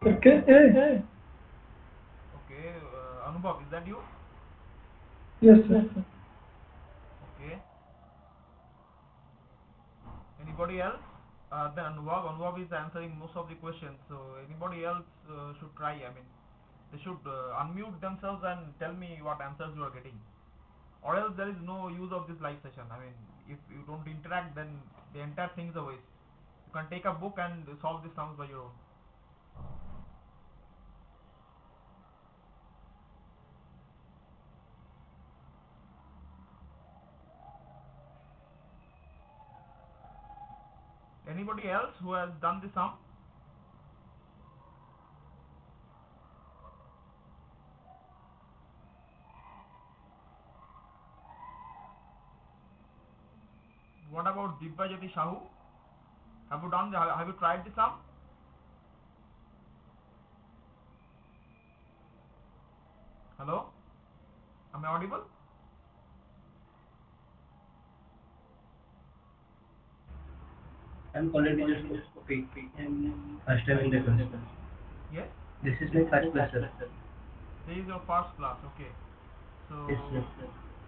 Okay, eh? Okay, Anubhav, is that you? Yes, sir. Okay. Anybody else? Then Anubhav is answering most of the questions. So anybody else should try. I mean, they should unmute themselves and tell me what answers you are getting. Or else there is no use of this live session. I mean, if you don't interact, then the entire thing is a waste. You can take a book and solve the sums by your own. Anybody else who has done the sum? What about Divyajyoti Shahu? Have you done? Have you tried the sum? Hello, am I audible? I'm already just speak and first time in the class. Yes. This is my first class, sir. This is your first class. Okay. Yes, So,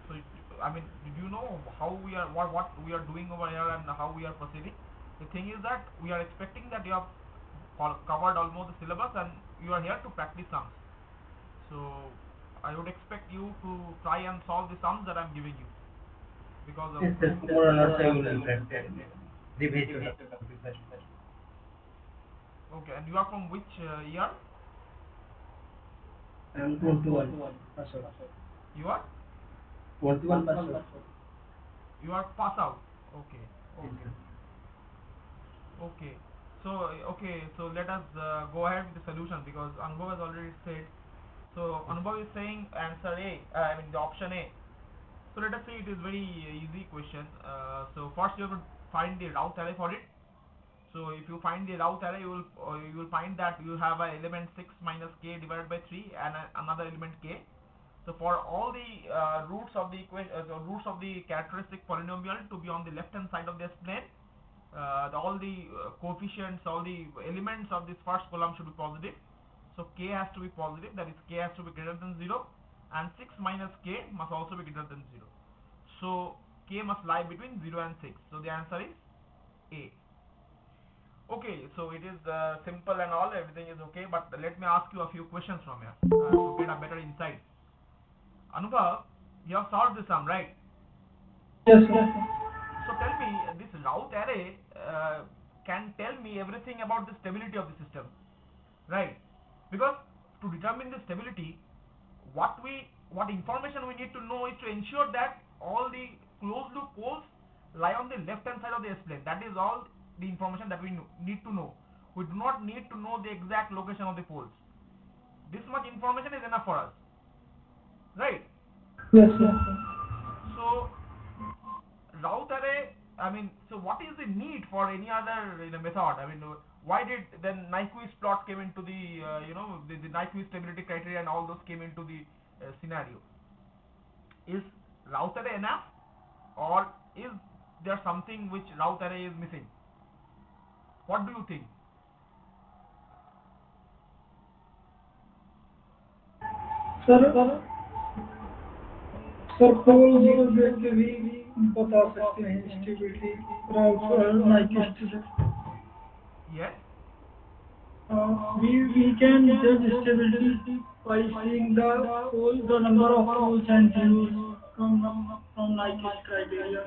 sir. I mean, did you know how we are what we are doing over here and how we are proceeding? The thing is that we are expecting that you have covered almost the syllabus and you are here to practice sums. So I would expect you to try and solve the sums that I'm giving you because of Yes, sir. More or less I will practice. Revise the topic first. okay. And you are from which year? I'm 21. Password. You are 21 password. you are pass out. Okay. Yes, Okay. sir. Okay. So okay. So let us go ahead with the solution because Anubhav has already said. So Yes. Anubhav is saying answer A. I mean the option A. So let us say it is very easy question. So first you have to find the route array for it. So if you find the route array, you will find that you have an element 6 minus k divided by 3 and another element k. So for all the roots of the the roots of the characteristic polynomial to be on the left hand side of this plane, all the coefficients, all the elements of this first column should be positive. So k has to be positive, that is k has to be greater than 0, and 6 minus k must also be greater than 0. So k must lie between 0 and 6. So the answer is A. Okay, so it is simple and all, everything is okay, but let me ask you a few questions from here to get a better insight. Anubhav, you have solved this sum, right? Yes, sir. So tell me, this route array can tell me everything about the stability of the system, right? Because to determine the stability, what information we need to know is to ensure that all the closed loop poles lie on the left hand side of the S plane. That is all the information that we need to know. We do not need to know the exact location of the poles. This much information is enough for us, right? Yes, sir. So route array, I mean, so what is the need for any other method? I mean, why did then Nyquist plot came into the the Nyquist stability criteria and all those came into the scenario? Is route array enough, or is there something which route array is missing? What do you think? Sir sir polls को देख के भी बता सकते हैं stability राउट और नाइकिस्ट से Yes. we can judge stability by seeing the number of poles and zeros from Nyquist criteria.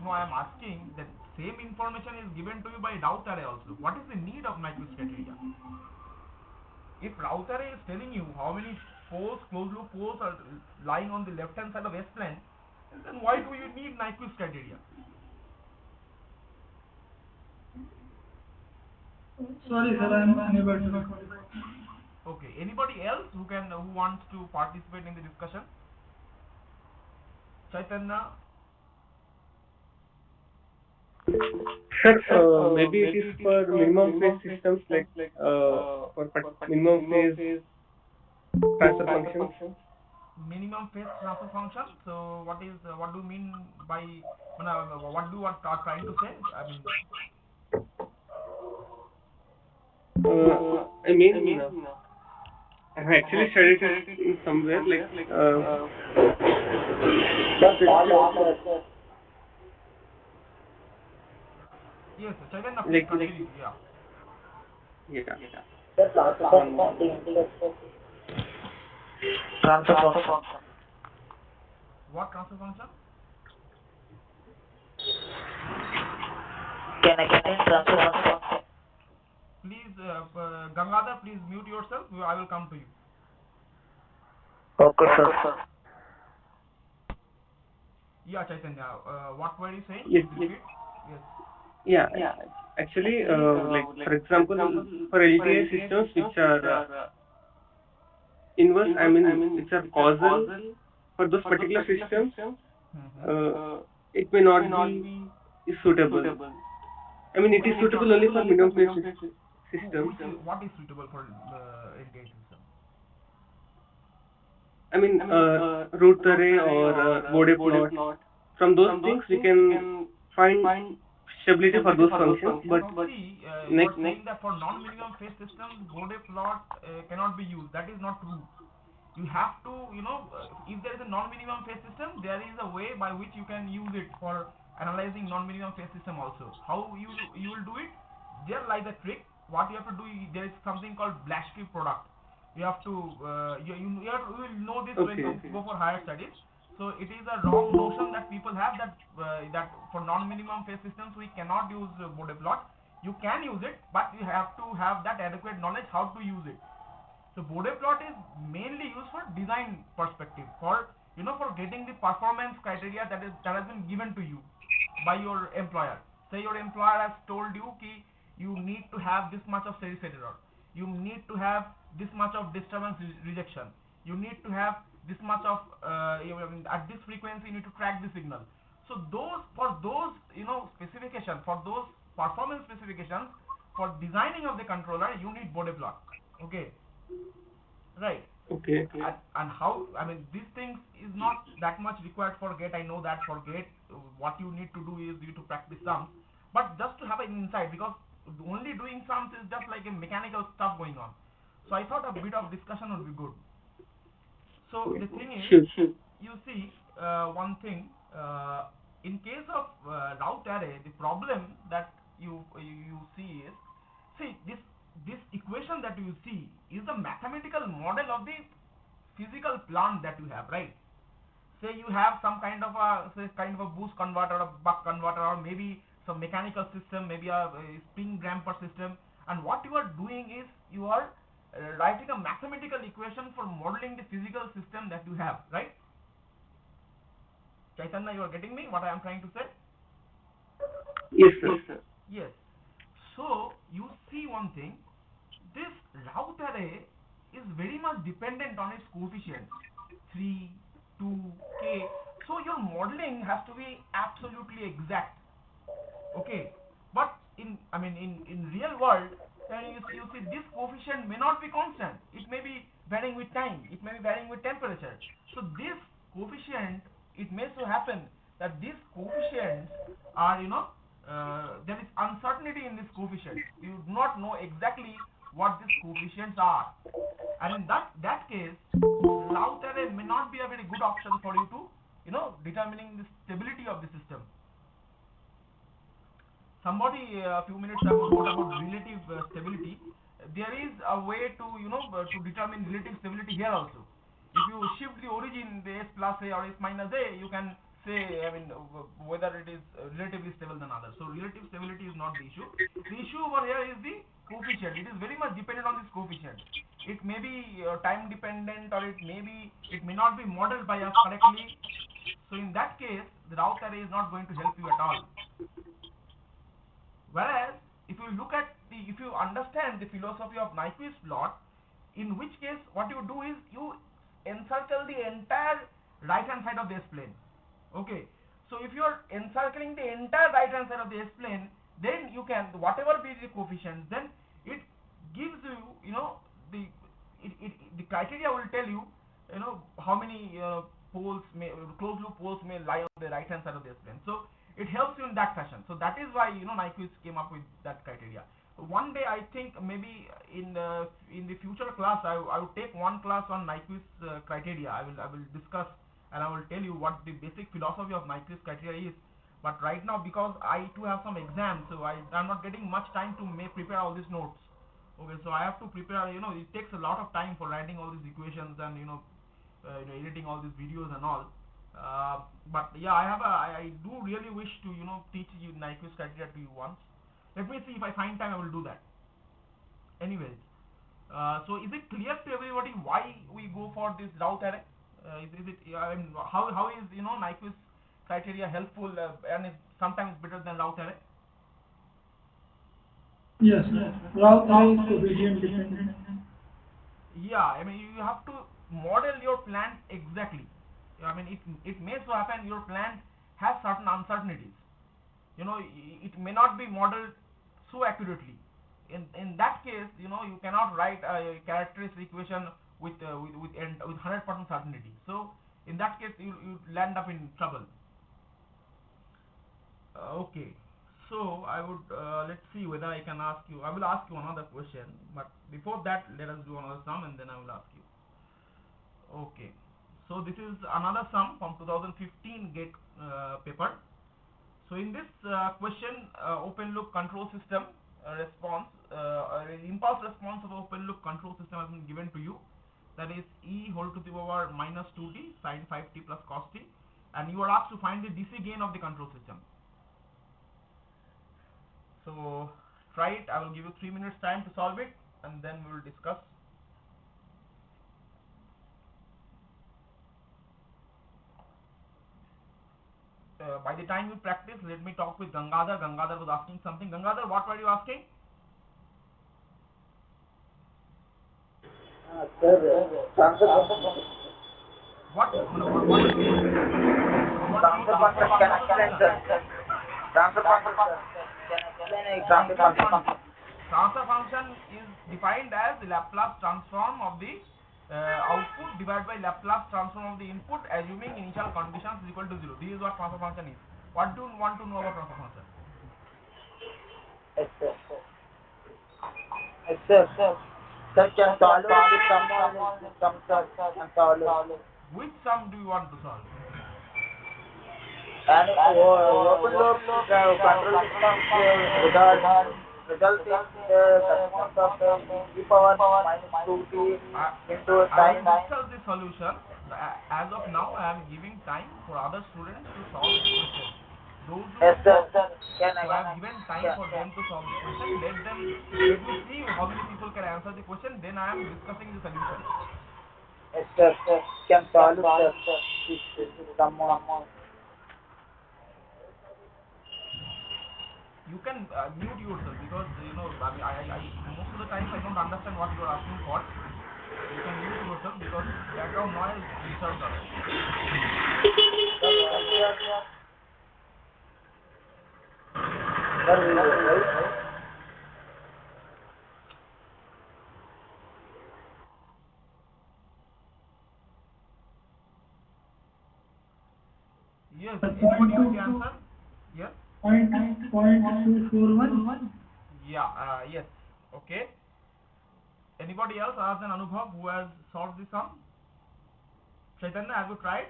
No, I am asking that same information is given to you by route array also. What is the need of Nyquist criteria? If route array is telling you how many poles, closed loop poles are lying on the left hand side of S plane, then why do you need Nyquist criteria? Sorry, sir, I am unable to recall. Okay. Anybody else who wants to participate in the discussion? Chaitanya. Sir, maybe it is for minimum phase systems like minimum phase transfer functions. Minimum phase transfer function. So what do you mean by what do you are trying to say? I mean, I mean, I've actually studied it in somewhere, like, but it's just Yes, Chaitanya, please like, continue. Yeah. yeah, just one moment. Transfer function. What transfer function? Can explain transfer function? Please, Gangadhar, please mute yourself. I will come to you. Okay, sir. Yeah, Chaitanya. What were you saying? Yes, Repeat. Yes. yeah. Actually, like for example, for LTI systems which are inverse, I mean, which are causal for those particular systems, Mm-hmm. uh, it may not be suitable. I mean, it is suitable only for minimum phase systems. What is suitable for LTI system? I mean, root array or Bode plot. From those things, we can find stability for those functions. But Now see, you are next, saying that for non-minimum phase systems, Bode plot cannot be used. That is not true. You have to, if there is a non-minimum phase system, there is a way by which you can use it for analyzing non-minimum phase system also. How you will do it? There lies the trick. What you have to do, there is something called Blaschke product. You have to, you will know this when okay, you go for higher studies. So it is a wrong notion that people have that for non-minimum phase systems we cannot use Bode plot. You can use it, but you have to have that adequate knowledge how to use it. So Bode plot is mainly used for design perspective, for for getting the performance criteria that has been given to you by your employer. Say your employer has told you ki you need to have this much of steady state error, you need to have this much of disturbance rejection, you need to have this much of at this frequency you need to track the signal. So those for those specifications, for those performance specifications, for designing of the controller you need Bode plot. Okay, right. okay, And how, I mean, these things is not that much required for gate. I know that for gate what you need to do is you to practice sums, but just to have an insight, because only doing sums is just like a mechanical stuff going on. So I thought a bit of discussion would be good. So the thing is, sure. you see, one thing, in case of route array, the problem that you see is, see, this equation that you see is the mathematical model of the physical plant that you have, right? Say you have some kind of a, say, kind of a boost converter, a buck converter, or maybe some mechanical system, maybe a spring damper system, and what you are doing is you are writing a mathematical equation for modeling the physical system that you have, right? Chaitanya, you are getting me what I am trying to say? Yes, sir. Yes. So you see one thing, this route array is very much dependent on its coefficients, 3, 2, k. So your modeling has to be absolutely exact. Okay, but in real world, you see this coefficient may not be constant. It may be varying with time, it may be varying with temperature. So this coefficient, it may so happen that these coefficients are, there is uncertainty in this coefficient. You do not know exactly what these coefficients are, and in that case, route array may not be a very good option for you to, determining the stability of the system. Somebody a few minutes ago wrote about relative stability. There is a way to, to determine relative stability here also. If you shift the origin, the s plus a or s minus a, you can say, I mean, whether it is relatively stable than others. So relative stability is not the issue. The issue over here is the coefficient. It is very much dependent on this coefficient. It may be time dependent, or it may not be modeled by us correctly. So in that case, the route array is not going to help you at all. Whereas, if you look at if you understand the philosophy of Nyquist plot, in which case what you do is you encircle the entire right hand side of the S-plane. Okay, so if you are encircling the entire right hand side of the S-plane, then you can, whatever be the coefficients, then it gives you, the the criteria will tell you, how many poles may, closed loop poles may lie on the right hand side of the S-plane. So it helps you in that fashion. So that is why Nyquist came up with that criteria. one day I think maybe in the future class I will take one class on Nyquist criteria. I will discuss and I will tell you what the basic philosophy of Nyquist criteria is. But right now, because I too have some exams, so I'm not getting much time to prepare all these notes. Okay, so I have to prepare. It takes a lot of time for writing all these equations and editing all these videos and all. But yeah, I do really wish to teach you Nyquist criteria to you once. Let me see if I find time. I will do that. Anyways, so is it clear to everybody why we go for this route array? Is it? I mean, how is Nyquist criteria helpful and is sometimes better than route array? Yes, route array is covariant dependent. Yeah, I mean you have to model your plant exactly. I mean it may so happen your plant has certain uncertainties. It may not be modeled so accurately. In that case, you cannot write a characteristic equation with 100% certainty. So in that case, you land up in trouble. Okay. So I would let's see whether I can ask you. I will ask you another question, but before that, let us do another sum, and then I will ask you. Okay. So this is another sum from 2015 GATE paper. So in this question, open loop control system response, impulse response of open loop control system has been given to you. That is e whole to the power minus 2t sine 5t plus cos t, and you are asked to find the DC gain of the control system. So try it. I will give you 3 minutes time to solve it, and then we will discuss. By the time you practice, let me talk with Gangadhar. Gangadhar was asking something. Gangadhar, what were you asking? Sir, transfer function. What? What do you mean? You want to know Transfer the function basic can control explain, solution? sir. Transfer function, sir. Can explain a transfer function. Transfer function is defined as the Laplace transform of the output divided by Laplace transform of the input, assuming initial conditions is equal to 0. This is what transfer function is. What do you want to know about transfer function? Yes, sir. Yes, sir. Sir, can solve it with some only, some sir. Can solve it. Which sum do you want to solve? And open loop control systems result in the response of the e power minus 2t into I will sine. discuss the solution. As of now, I am giving time for other students to solve the question. Those who Yes, sir. solve, Can so I have given time can, for them to solve the question. Let me see how many people can answer the question. Then I am discussing the solution. yes, sir. Can solve it, sir. If someone. You can mute yourself because I mean I most of the times I don't understand what you are asking for. So you can mute yourself because background noise disturbs us. Yes. Equal Anybody with the to answer? Yes. point 241. Yeah. Yes. Okay. Anybody else other than Anubhav who has solved the sum? Chaitanya, have you tried?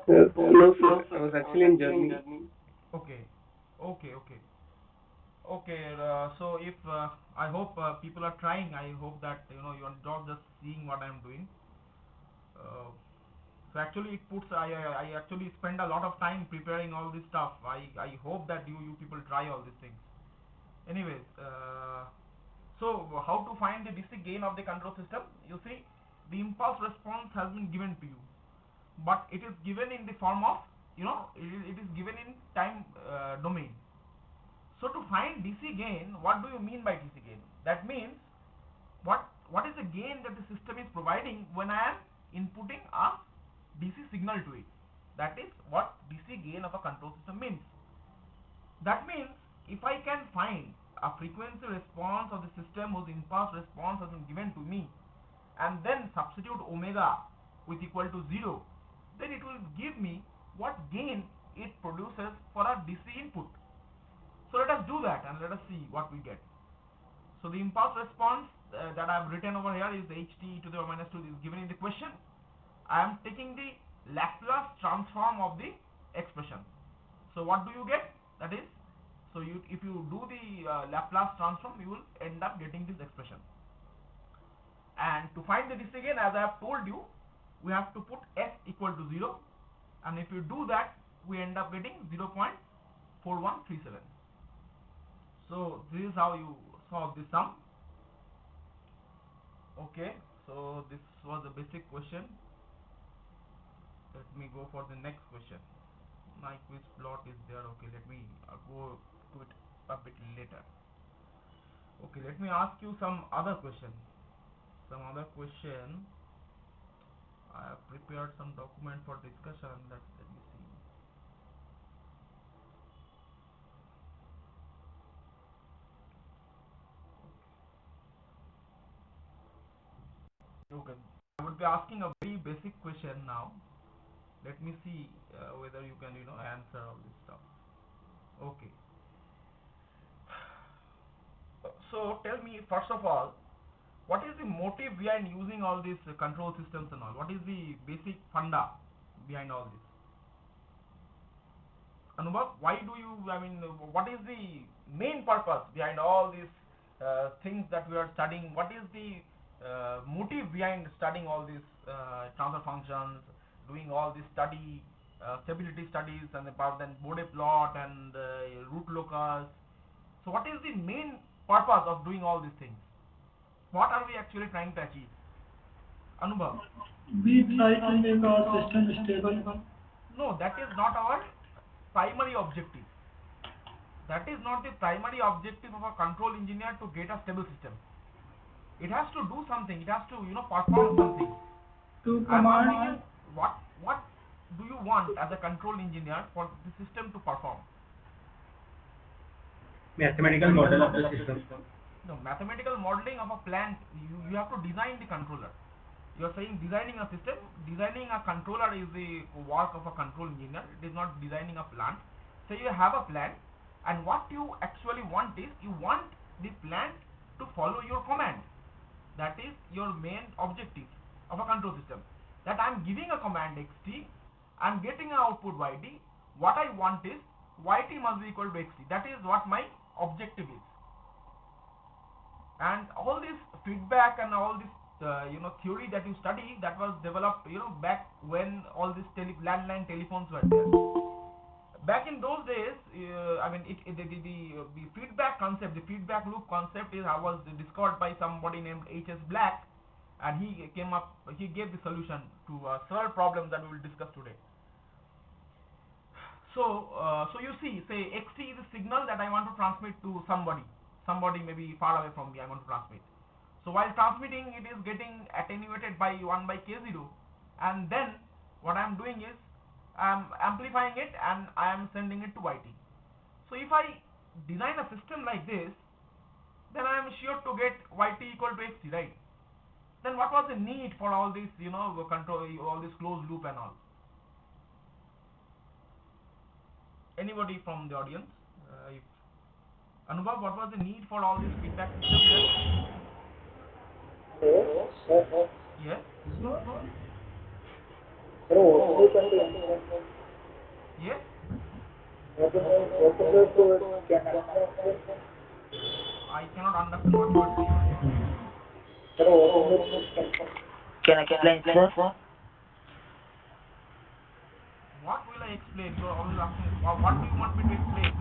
No, sir. I was actually in journey. Okay. Okay. Okay. Okay. So if I hope people are trying. I hope that you are not just seeing what I am doing. Uh, so actually, it puts. I actually spend a lot of time preparing all this stuff. I hope that you people try all these things. Anyways, so how to find the DC gain of the control system? You see, the impulse response has been given to you, but it is given in the form of it is given in time domain. So to find DC gain, what do you mean by DC gain? That means what is the gain that the system is providing when I am inputting a DC signal to it? That is what DC gain of a control system means. That means if I can find a frequency response of the system whose impulse response has been given to me, and then substitute omega with equal to 0, then it will give me what gain it produces for a DC input. So let us do that and let us see what we get. So the impulse response that I have written over here is ht to the power minus 2 is given in the question. I am taking the Laplace transform of the expression. So what do you get? That is, so if you do the Laplace transform, you will end up getting this expression. And to find the DC gain, as I have told you, we have to put s equal to 0, and if you do that, we end up getting 0.4137. So this is how you solve this sum. Okay, so this was a basic question. Let me go for the next question. My quiz plot is there. Okay, let me go to it a bit later. Okay, let me ask you some other question. I have prepared some document for discussion. Let me see. Okay, I would be asking a very basic question now. Let me see whether you can answer all this stuff. Okay, so tell me first of all, what is the motive behind using all these control systems and all? What is the basic funda behind all this? Anubhav, why do you, what is the main purpose behind all these things that we are studying? What is the motive behind studying all these transfer functions, doing all this study, stability studies, and then Bode plot and root locus? So what is the main purpose of doing all these things? What are we actually trying to achieve? Anubhav? We try to make our system stable. No, that is not our primary objective. That is not the primary objective of a control engineer to get a stable system. It has to do something. It has to, perform something. To I'm asking you, command. what do you want as a control engineer for the system to perform? Mathematical model of the system. No, mathematical modeling of a plant. You have to design the controller. You are saying designing a system. Designing a controller is the work of a control engineer. It is not designing a plant. So you have a plant, and what you actually want is, you want the plant to follow your command. That is your main objective of a control system. That I am giving a command xt, I am getting an output yt. What I want is yt must be equal to xt. That is what my objective is. And all this feedback and all this theory that you study, that was developed back when all these landline telephones were there. Back in those days, the feedback concept, the feedback loop concept was discovered by somebody named H.S. Black, and he gave the solution to several problems that we will discuss today. So you see, say xt is a signal that I want to transmit to somebody maybe far away from me. I want to transmit. So while transmitting, it is getting attenuated by 1 by k0, and then what I am doing is I am amplifying it and I am sending it to yt. So if I design a system like this, then I am sure to get yt equal to xt, right? Then what was the need for all this control, all this closed loop and all? Anybody from the audience? Anubhav, what was the need for all this feedback system there? Yes. Yes. I cannot understand what you are saying. Can I explain, sir? What will I explain? You are always asking, what do you want me to explain?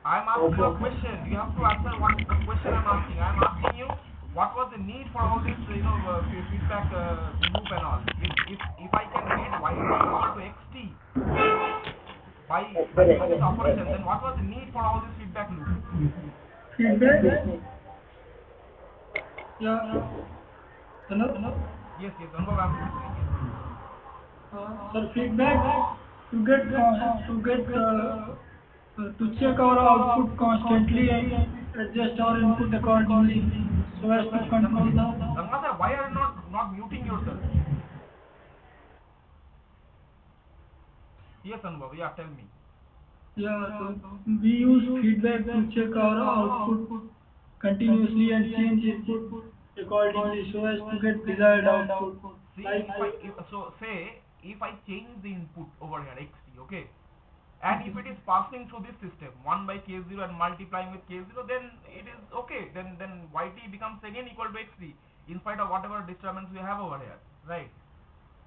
I am asking you a question. You have to answer what the question I am asking. I am asking you, what was the need for all this, feedback loop and all? If I can get yt equal to xt by doing this operation, then what was the need for all this feedback loop? Feedback? Yeah. Hello? Yes, Anubhav, I am listening. Yes. Sir, feedback to check our output constantly and adjust our input accordingly so as to control the. Ranga sir, why are you not muting yourself? Yes, Anubhav, yeah, tell me. Yeah, so we use feedback to check our output continuously and change input accordingly so as to get desired output. See, Like, so say if I change the input over here xt, okay, and if it is passing through this system 1 by k0 and multiplying with k0, then it is okay. Then yt becomes again equal to xt in spite of whatever disturbance we have over here, right?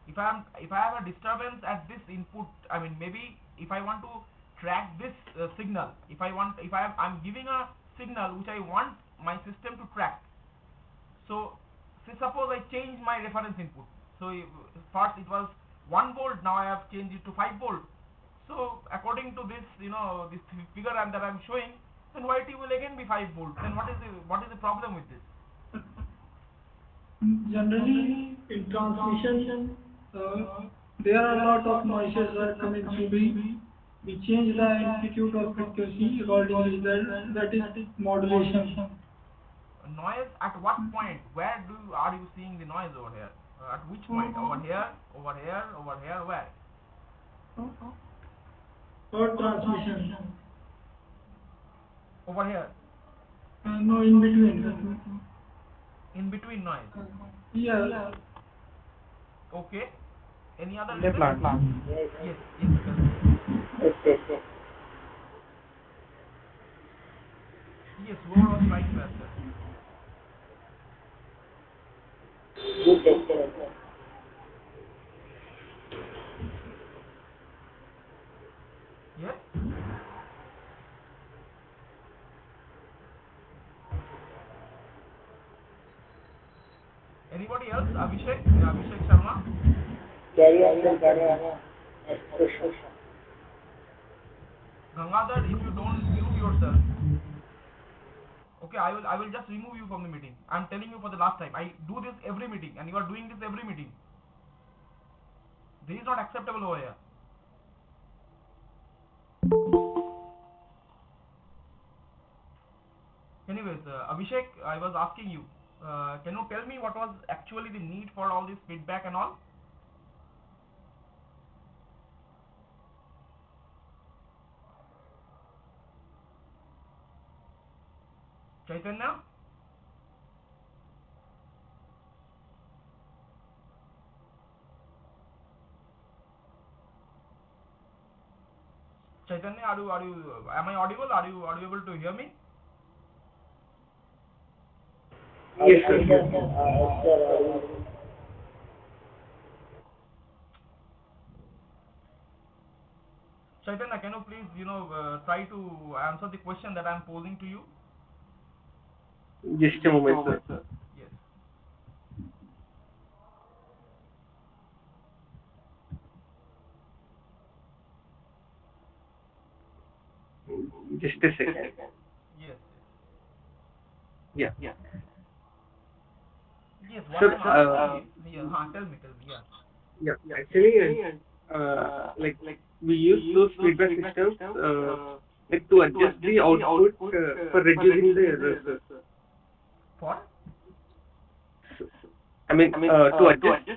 If I have a disturbance at this input, I mean maybe if I want to track this signal, if I'm giving a signal which I want my system to track. So say suppose I change my reference input. So first it was 1 volt, now I have changed it to 5 volt. So according to this, this figure that I'm showing, then yt will again be 5 volt. Then what is the problem with this? generally in transmission, uh, there are a lot of noises are coming through. We change the amplitude or frequency accordingly. That is modulation. Noise at what point? Where are you seeing the noise over here? At which point? Over here, over here, over here, where? Or transmission. Over here. No, in between. In between noise. Yeah. Okay. Any other In the reason? plant. Yes, Yes, yes, tell me. yes. Yes, whoever was trying to answer. Good explanation. Yes? Anybody else? Abhishek? Abhishek Sharma? Carry on, then carry on. Next question. Gangadhar, if you don't mute yourself, okay, I will just remove you from the meeting. I'm telling you for the last time. I do this every meeting and you are doing this every meeting. This is not acceptable over here. Anyways, Abhishek, I was asking you, can you tell me what was actually the need for all this feedback and all? Chaitanya? Chaitanya, am I audible? Are you able to hear me? Yes, sir. Yes, sir. Chaitanya, can you please, try to answer the question that I'm posing to you? Just a moment, sir. Yes. Just a second. Yes. Yeah. Yes, what Sir, I'm asking is, yeah, tell me, yeah. yeah, actually, like we use those feedback systems, like to adjust the output for reducing the errors, sir. For? I mean, to adjust,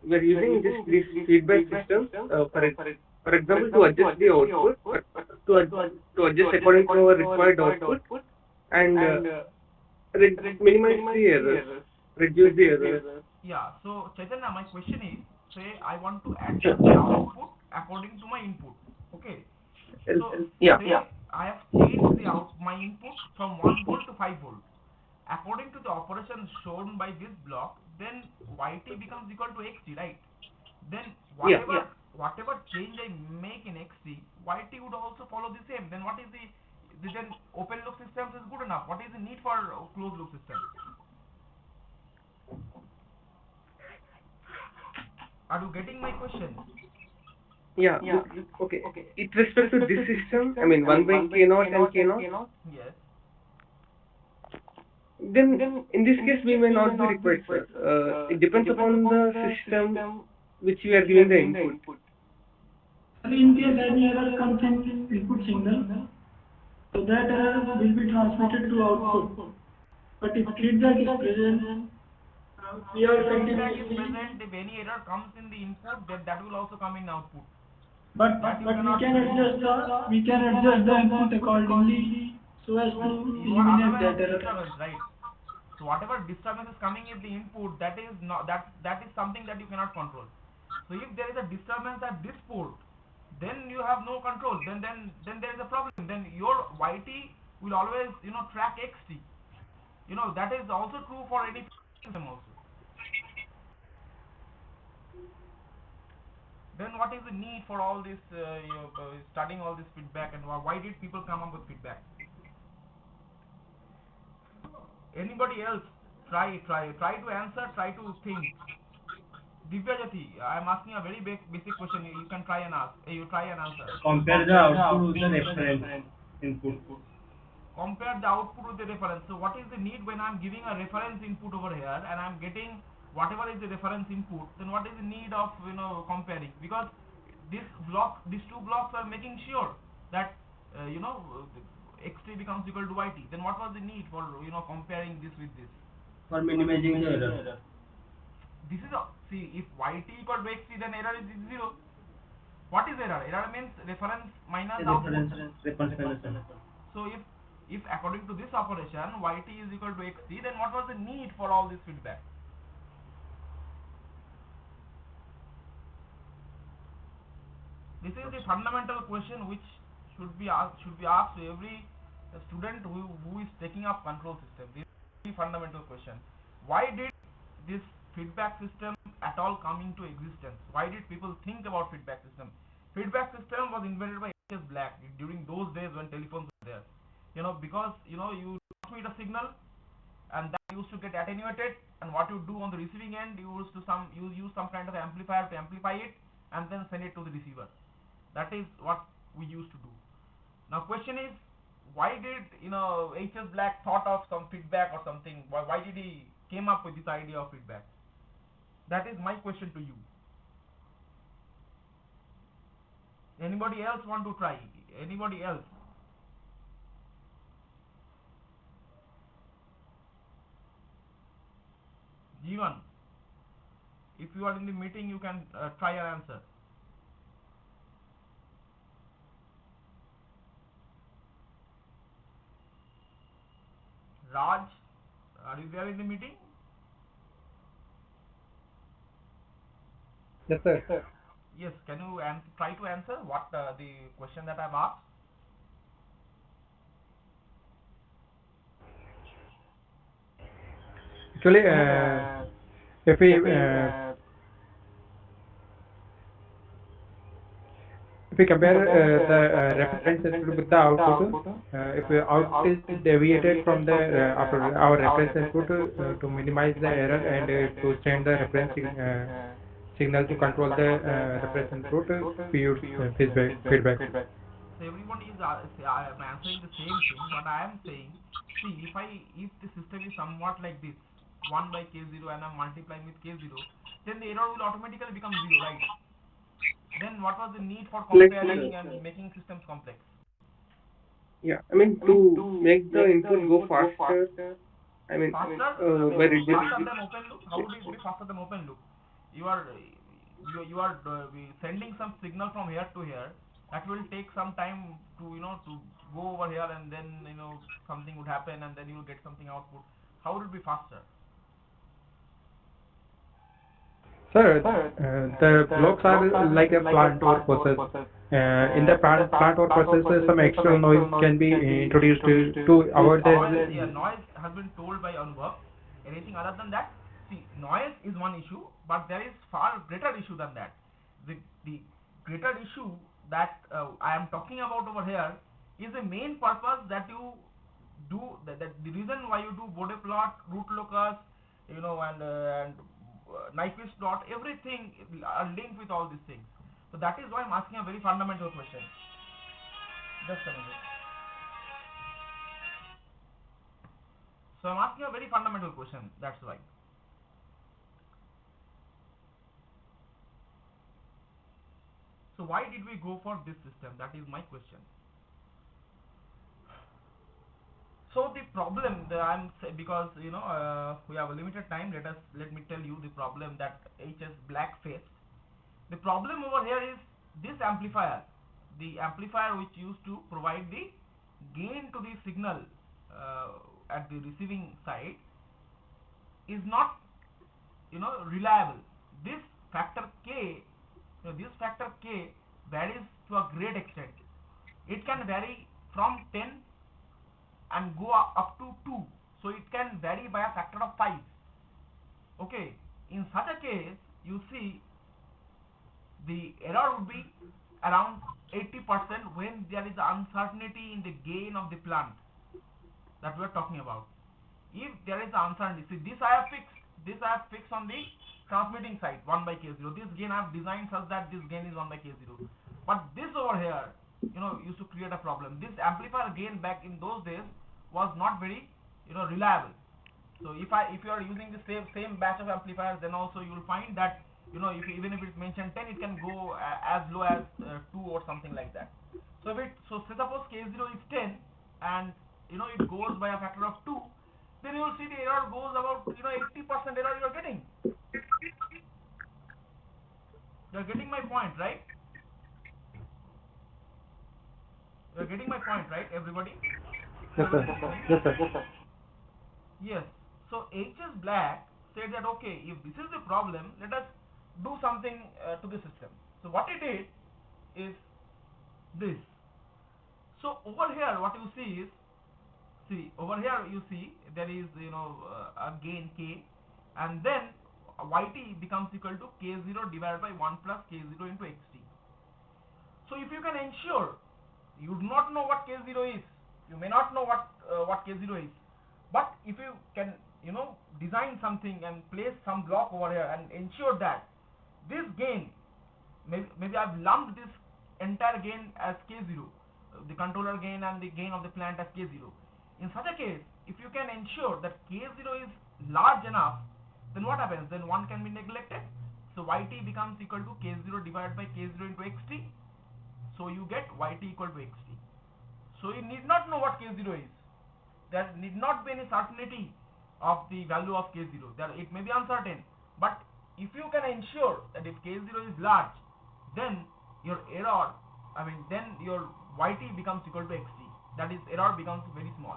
we are using these feedback systems, for example, to adjust the output, to adjust according to our required output, and minimize the errors, reduce the errors. Yeah, so Chaitanya, my question is, say I want to adjust the output according to my input. Okay. So Yeah, say I have changed my input from 1 volt to 5 volt. According to the operation shown by this block, then yt becomes equal to xt, right? Then yeah. whatever change I make in xt, yt would also follow the same. Then what is then open loop systems is good enough. What is the need for closed loop system? Are you getting my question? Yeah, okay. With respect to this system, I mean 1 by k naught and k naught, Yes. then in this case we may not be required, sir. It depends upon the system which we are giving the input. in case any error comes in input signal, so that error will be transmitted to output. But if feedback is present, we are If feedback is continuously present, if any error comes in the input, then that will also come in output. But that you but cannot do. we can adjust the input accordingly so as to You are eliminate unaware of that the error. disturbance, right? So whatever disturbance is coming in the input, that is not that is something that you cannot control. So if there is a disturbance at this port, then you have no control. Then there is a problem. Then your YT will always track XT. That is also true for any system also. Then what is the need for all this studying all this feedback, and why did people come up with feedback? Anybody else try to answer, try to think. Divyajati, I am asking a very basic question. You can try and ask. You try and answer. Compare the output with the reference input. Compare the output with the reference. So what is the need when I'm giving a reference input over here and I'm getting whatever is the reference input? Then what is the need of comparing? Because these two blocks are making sure that xt becomes equal to yt. Then what was the need for comparing this with this? For minimizing the error. This is see, if yt equal to xt, then error is 0. What is error? Error means reference minus output. Reference minus. So if according to this operation yt is equal to xt, then what was the need for all this feedback? This is the fundamental question which should be asked to every student who is taking up control system. This is the fundamental question. Why did this feedback system at all come into existence? Why did people think about feedback system? Feedback system was invented by H.S. Black during those days when telephones were there. Because you transmit a signal and that used to get attenuated, and what you do on the receiving end, you use some kind of amplifier to amplify it and then send it to the receiver. That is what we used to do. Now question is, why did H.S. Black thought of some feedback or something? Why did he came up with this idea of feedback? That is my question to you. Anybody else want to try? Anybody else? Jeevan, if you are in the meeting, you can try and answer. Raj, are you there in the meeting? Yes, sir. Yes, can you try to answer what the question that I've asked? Actually, if we compare the reference input with the output, if the output is deviated from the our reference input to minimize the error and to send the reference signal to control the reference input, we use feedback. So everyone is I am answering the same thing, but I am saying, see, if the system is somewhat like this, 1 by k0, and I'm multiplying with k0, then the error will automatically become 0, right? Then what was the need for Like, comparing and making systems complex? yeah, I mean to make the input go faster. I mean, Faster? by reducing. Faster than open loop? How would it be faster than open loop? You are sending some signal from here to here. That will take some time to go over here, and then something would happen, and then you will get something output. How would it be faster? Sir, the blocks are like a plant or process. In the plant or process, some external noise can be introduced to avoid Noise, the. yeah, noise has been told by Anubhav. Anything other than that? See, noise is one issue, but there is far greater issue than that. The greater issue that I am talking about over here is the main purpose that you do. That the reason why you do Bode plot, root locus, and Nyquist plot, everything are linked with all these things. So that is why I'm asking a very fundamental question. Just a minute. So I'm asking a very fundamental question. That's why. So why did we go for this system? That is my question. So the problem that because we have a limited time, let me tell you the problem that H.S. Black faced. The problem over here is this amplifier, the amplifier which used to provide the gain to the signal at the receiving side, is not reliable. This factor k, this factor k varies to a great extent. It can vary from 10 and go up to 2, so it can vary by a factor of 5. Okay, in such a case you see the error would be around 80% when there is uncertainty in the gain of the plant that we are talking about. If there is uncertainty, see this I have fixed on the transmitting side 1 by k0. This gain I have designed such that this gain is 1 by k0. But this over here, used to create a problem. This amplifier gain back in those days was not very, reliable. So if you are using the same batch of amplifiers, then also you will find that, even if it's mentioned 10, it can go as low as 2 or something like that. So say suppose k0 is 10 and it goes by a factor of 2, then you will see the error goes about 80% error you are getting. You are getting my point, right? You are getting my point, right, everybody? Yes, Everybody sir. listening? Yes, sir. Yes. So H.S. Black said that okay, if this is the problem, let us do something to the system. So what he did is this. So over here, what you see is, over here you see there is a gain k, and then yt becomes equal to k0 divided by 1 plus k0 into xt. So if you can ensure, you do not know what k0 is, you may not know what k0 is, but if you can design something and place some block over here and ensure that this gain, maybe I've lumped this entire gain as k0, the controller gain and the gain of the plant as k0. In such a case, if you can ensure that k0 is large enough, then what happens? Then 1 can be neglected. So yt becomes equal to k0 divided by k0 into xt. So you get yt equal to xt. So you need not know what k0 is. There need not be any certainty of the value of k0. It may be uncertain, but if you can ensure that if k0 is large, then your error, then your yt becomes equal to xt. That is, error becomes very small.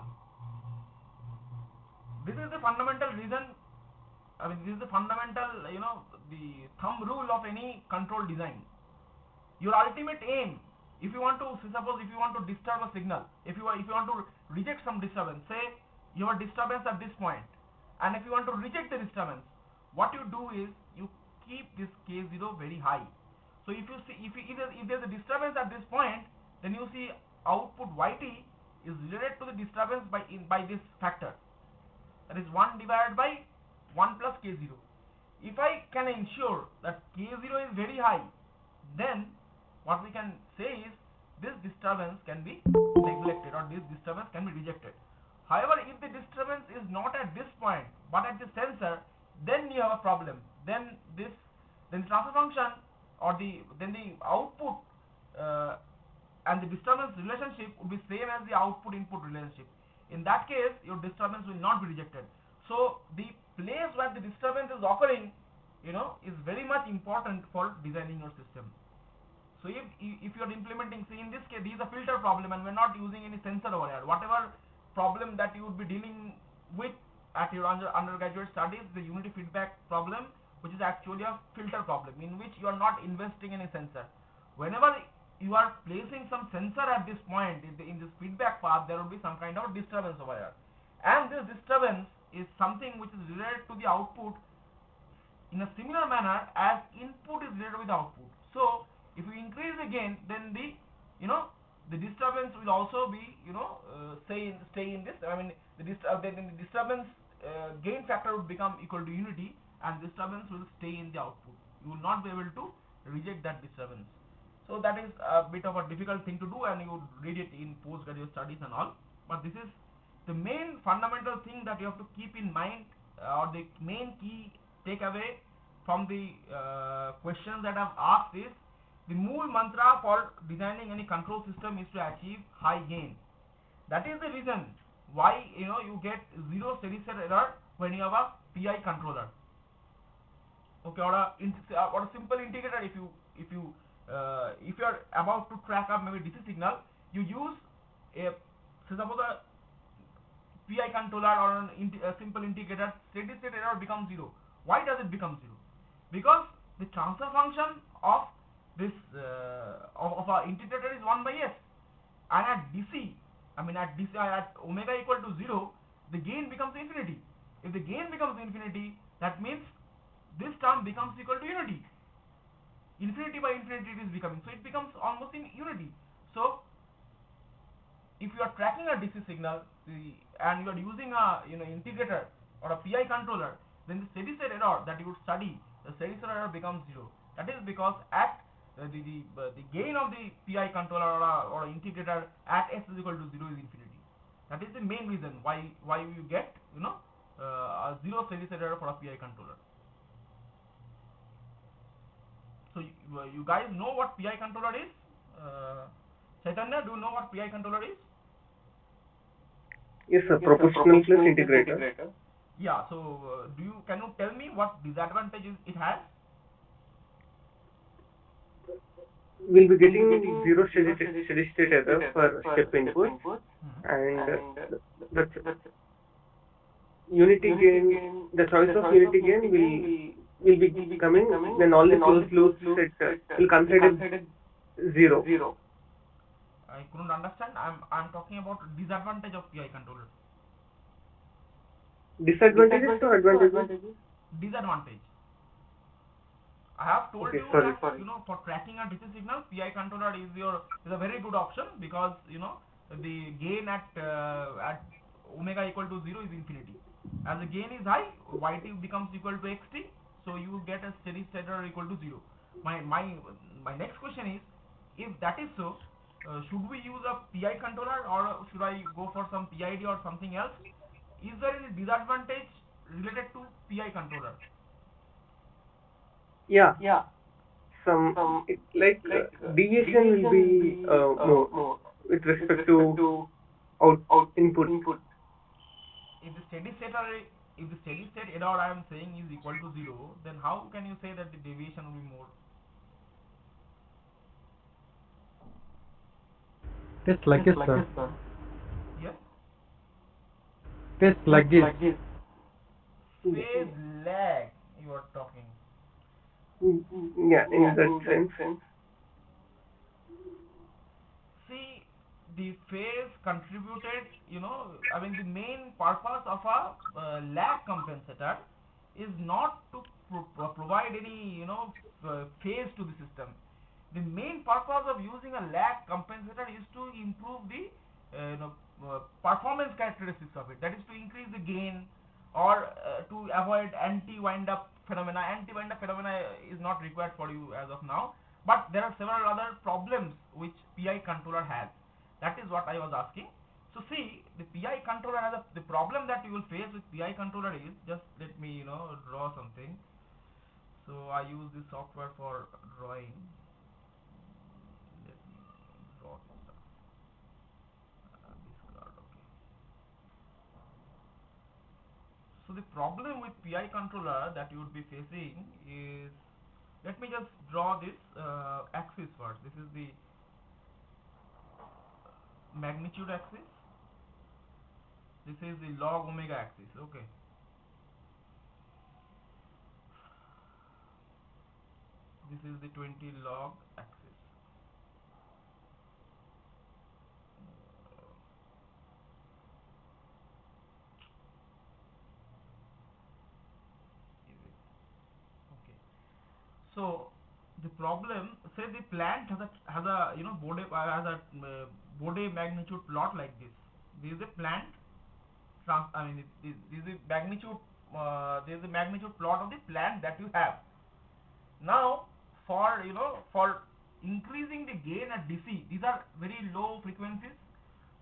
This is the fundamental reason. This is the fundamental, the thumb rule of any control design. Your ultimate aim, if you want to, suppose if you want to disturb a signal, if you want to reject some disturbance, say you have a disturbance at this point, and if you want to reject the disturbance, what you do is you keep this k0 very high. So if you see, if there's a disturbance at this point, then you see output yt is related to the disturbance by this factor, that is 1 divided by 1 plus k0. If I can ensure that k0 is very high, then what we can say is this disturbance can be neglected, or this disturbance can be rejected. However, if the disturbance is not at this point but at the sensor, then you have a problem. Then the transfer function, or the output and the disturbance relationship would be same as the output input relationship. In that case, your disturbance will not be rejected. So the place where the disturbance is occurring, is very much important for designing your system. So if you are implementing, see in this case, this is a filter problem and we're not using any sensor over here. Whatever problem that you would be dealing with at your undergraduate studies, the unity feedback problem, which is actually a filter problem in which you are not investing in a sensor. Whenever you are placing some sensor at this point in this feedback path, there will be some kind of disturbance over here, and this disturbance is something which is related to the output in a similar manner as input is related with output. So if you increase the gain, then the disturbance will also be stay in this. The disturbance gain factor would become equal to unity, and disturbance will stay in the output. You will not be able to reject that disturbance. So that is a bit of a difficult thing to do, and you would read it in postgraduate studies and all. But this is the main fundamental thing that you have to keep in mind, or the main key takeaway from the questions that I've asked is, the Mool mantra for designing any control system is to achieve high gain. That is the reason why you get zero steady state error when you have a PI controller. Okay, or a simple integrator if you if you are about to track a maybe DC signal, you use a, say suppose a PI controller or a simple integrator, steady state error becomes 0. Why does it become 0? Because the transfer function of this of a integrator is 1 by s, and at DC, at DC at omega equal to 0, the gain becomes infinity. If the gain becomes infinity, that means this term becomes equal to unity. Infinity by infinity it is becoming, so it becomes almost in unity. So if you are tracking a DC signal and you are using a integrator or a PI controller, then the steady state error that you would study, the steady state error becomes 0. That is because at the gain of the PI controller or integrator at s is equal to 0 is infinity. That is the main reason why you get a 0 steady state error for a PI controller. So you guys know what PI controller is? Chaitanya, do you know what PI controller is? Yes, sir. Proportional plus integrator. Yeah. So can you tell me what disadvantages it has? We'll be getting zero steady state error for step input, and the unity gain, the choice of unity gain will be coming when all the closed loops will consider 0. I couldn't understand. I'm talking about disadvantage of PI controller. Disadvantages or advantages? Disadvantage. I have told Okay, you sorry. that for tracking a DC signal, PI controller is a very good option because the gain at omega equal to 0 is infinity. As the gain is high, yt becomes equal to xt, so you get a steady state error equal to 0. My next question is, if that is so, should we use a PI controller or should I go for some PID or something else? Is there any disadvantage related to PI controller? Yeah, deviation will be more with respect to input. If the steady state error I am saying is equal to 0, then how can you say that the deviation will be more? It's like this, sir. Yes. It's like this. Phase lag you are talking. Yeah, in that sense. See, the phase contributed, the main purpose of a lag compensator is not to provide any, phase to the system. The main purpose of using a lag compensator is to improve the performance characteristics of it. That is to increase the gain or to avoid anti-wind up phenomena. Anti-wind up phenomena is not required for you as of now, but there are several other problems which PI controller has. That is what I was asking. So see, the PI controller has the problem that you will face with PI controller is, just let me draw something. So I use this software for drawing. Let me draw this stuff. Discard, okay. So the problem with PI controller that you would be facing is, let me just draw this axis first. This is the magnitude axis. This is the log omega axis. Okay. This is the 20 log axis. Okay. So the problem, say the plant has a Bode magnitude plot like this. This is a plant this is the magnitude this is the magnitude plot of the plant that you have. Now for increasing the gain at DC, these are very low frequencies.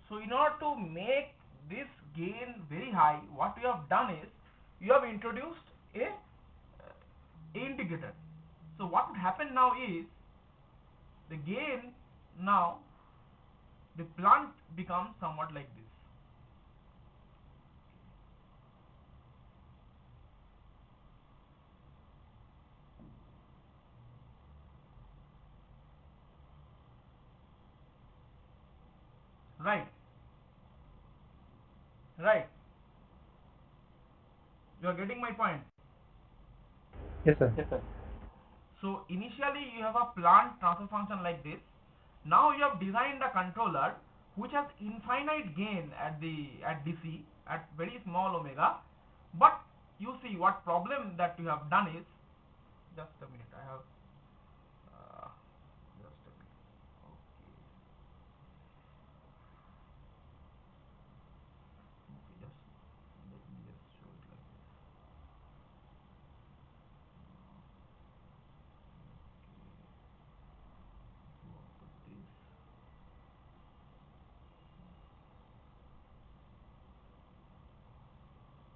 So in order to make this gain very high, what you have done is you have introduced a integrator. So what would happen now is the gain, now the plant becomes somewhat like this. right? Right. You are getting my point. Yes, sir. So initially you have a plant transfer function like this. Now you have designed a controller which has infinite gain at DC at very small omega. But you see what problem that you have done is, just a minute, I have just a minute. Okay, just let me just show it like this. Output this.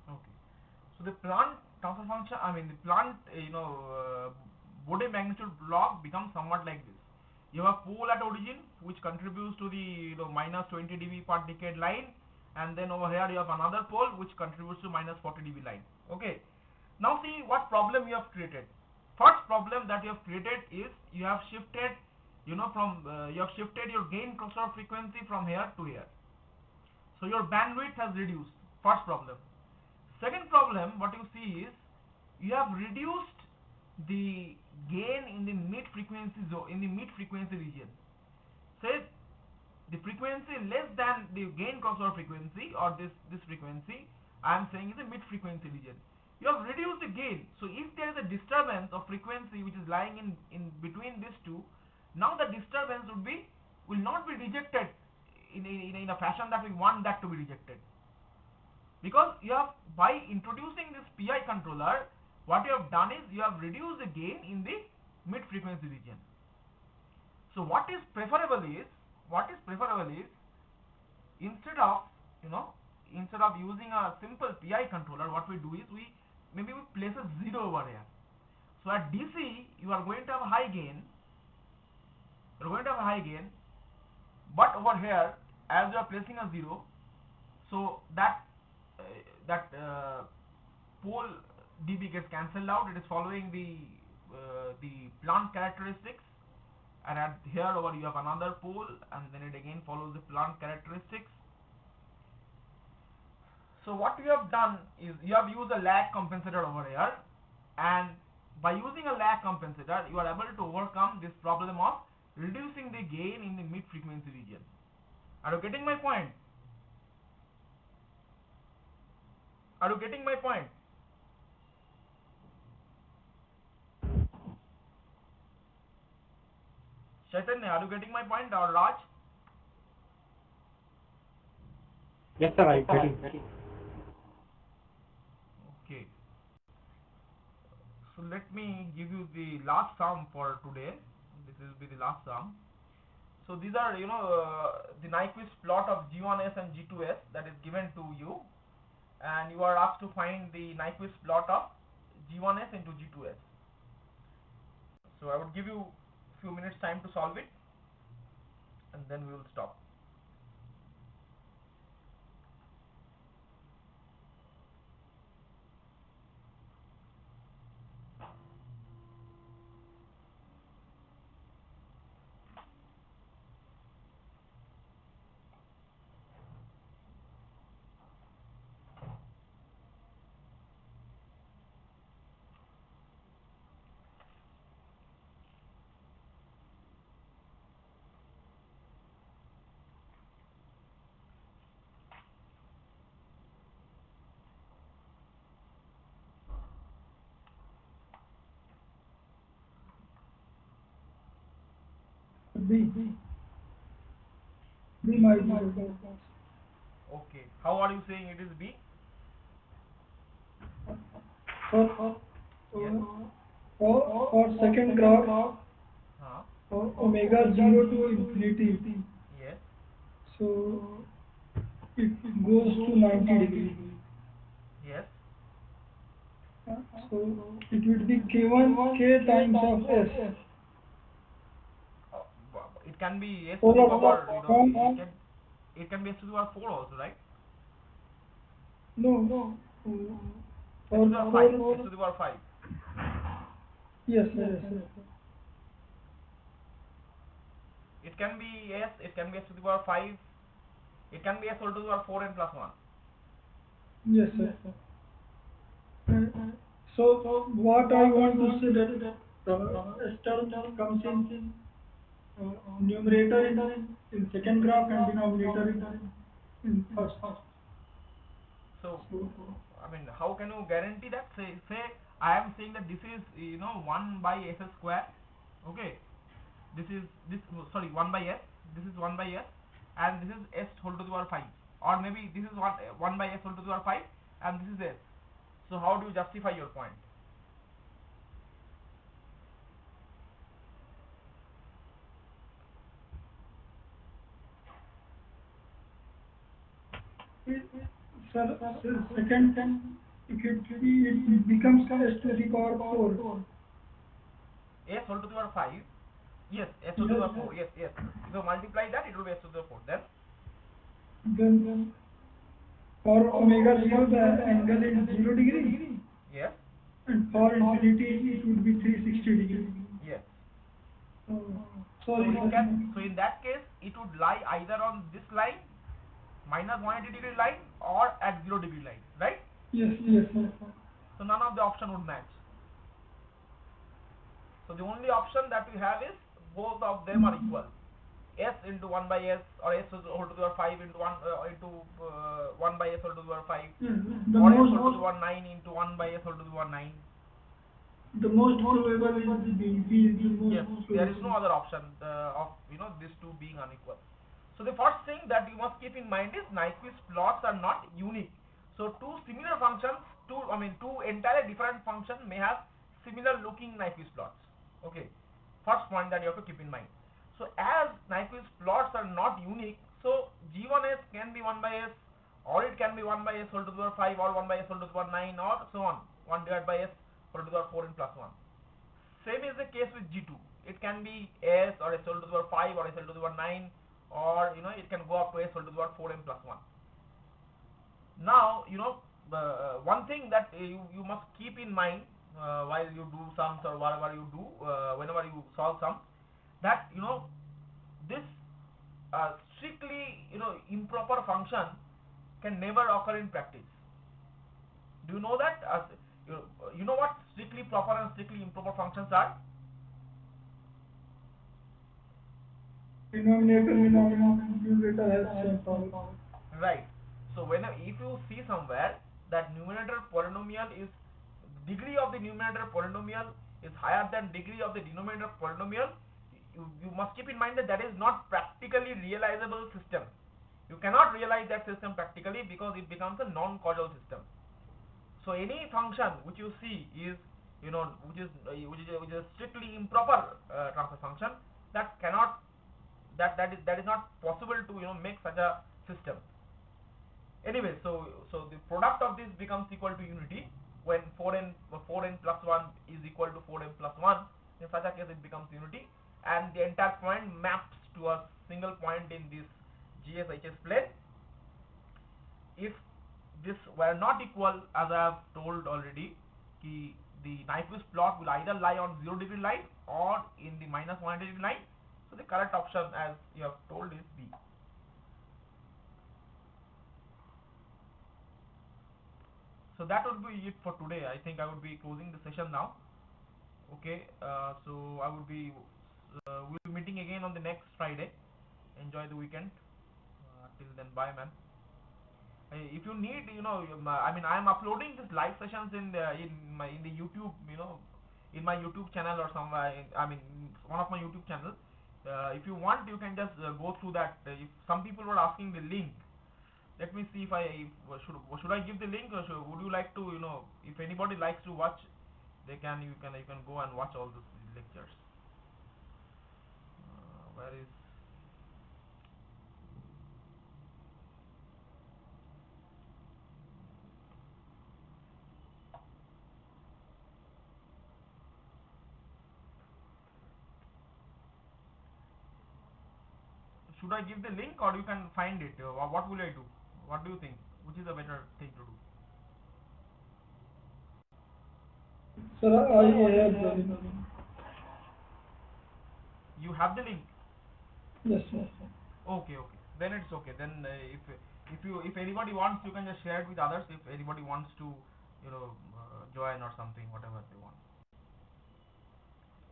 Okay. So the plant transfer function, I mean the plant, Bode magnitude block becomes somewhat like this. You have pole at origin which contributes to the minus 20 dB per decade line, and then over here you have another pole which contributes to minus 40 dB line. Okay. Now see what problem you have created. First problem that you have created is you have shifted, you have shifted your gain crossover frequency from here to here. So your bandwidth has reduced. First problem. Second problem, what you see is you have reduced the gain in the mid frequency zone, in the mid frequency region. Say the frequency less than the gain crossover frequency, or this frequency I am saying is a mid frequency region. You have reduced the gain. So if there is a disturbance of frequency which is lying in between these two, now the disturbance will not be rejected in a fashion that we want that to be rejected. Because you have, by introducing this PI controller, what you have done is you have reduced the gain in the mid frequency region. So what is preferable is instead of using a simple PI controller, what we do is we place a 0 over here. So at DC you are going to have a high gain. But over here, as you are placing a 0, so that pole dB gets cancelled out. It is following the plant characteristics, and at here over you have another pole, and then it again follows the plant characteristics. So what you have done is you have used a lag compensator over here, and by using a lag compensator you are able to overcome this problem of reducing the gain in the mid frequency region. Are you getting my point? Chaitanya, are you getting my point, or Raj? Yes, sir, I get it. Okay. So let me give you the last sum for today. This will be the last sum. So these are the Nyquist plot of G1s and G2s that is given to you, and you are asked to find the Nyquist plot of G1s into G2s. So I would give you few minutes time to solve it, and then we will stop. B. B might be. Okay. How are you saying it is B? For Yes. for second graph, omega 0 to infinity. Yes. So it goes to 90 degree. Yes. So it would be K1 K times of S. It can be S to All the of power, the it can be S to the power 4 also, right? no. S to the power 5. S to the power 5. Yes. It can be S, it can be S to the power 5, It can be s whole to the power 4n plus 1. Yes, sir. So what I want to say that S term comes in numerator in second graph and denominator in first. So I mean, how can you guarantee that? Say I am saying that this is 1 by s square. Okay, this is this sorry 1 by s. This is 1 by s, and this is s whole to the power 5. Or maybe this is 1 by s whole to the power 5, and this is s. So how do you justify your point? Sir, second, it becomes s to the power 4. S whole to the power 5. Yes, s to the Yes, power 4. Yes, yes. If you multiply that, it will be s to the 4. then for omega 0 the angle is 0 degree, Yes, and for infinity it would be 360 degree. yes. So, So sorry, it sir. can. So in that case, it would lie either on this line, minus 180 degree line, or at 0 degree line, right? Yes, yes, sir. So none of the option would match. So the only option that we have is both of them are equal. S into 1 by s, or s whole to the power 5 into 1 by s whole to the power 5, Yeah, the or s whole to most the power 9 into 1 by s whole to the power 9. the most probable is B is the Yes, most there is no probable. other option of these two being unequal. So the first thing that you must keep in mind is Nyquist plots are not unique. So two similar functions, two entirely different functions may have similar looking Nyquist plots. Okay, first point that you have to keep in mind. So as Nyquist plots are not unique, so G1s can be 1 by s, or it can be 1 by s whole to the power 5, or 1 by s whole to the power 9, or so on, 1 divided by s whole to the power 4 and plus 1. Same is the case with G2. It can be s or s whole to the power 5 or s whole to the power 9, or it can go up to s whole to the power 4m plus 1. Now one thing that you must keep in mind while you do sums or whatever you do, whenever you solve sums, that this strictly improper function can never occur in practice. Do you know that? You know what strictly proper and strictly improper functions are? Numerator has same power. Right. So if you see somewhere that numerator polynomial is degree of the numerator polynomial is higher than degree of the denominator polynomial, you must keep in mind that that is not practically realizable system. You cannot realize that system practically because it becomes a non-causal system. So any function which you see is which is a strictly improper transfer function, that cannot that is not possible to make such a system. Anyway, so the product of this becomes equal to unity when 4n plus 1 is equal to 4m plus 1. In such a case, it becomes unity, and the entire point maps to a single point in this GSHS plane. If this were not equal, as I have told already, the Nyquist plot will either lie on 0 degree line or in the minus 180 degree line. So the correct option, as you have told, is B. So that would be it for today. I think I would be closing the session now. Okay, so we'll be meeting again on the next Friday. Enjoy the weekend. Till then, bye, man. If you need, I am uploading these live sessions in the YouTube, in my YouTube channel or somewhere. One of my YouTube channel. If you want, you can just go through that. If some people were asking the link, let me see if should I give the link, or would you like to, if anybody likes to watch, you can go and watch all those lectures. Where is should I give the link, or you can find it? What will I do? What do you think? Which is a better thing to do? Sir, I have the link. You have the link? Yes, sir. Okay, okay. then it's okay. Then if anybody wants, you can just share it with others. If anybody wants to, join or something, whatever they want.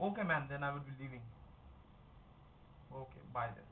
Okay, man. Then I will be leaving. Okay, bye then.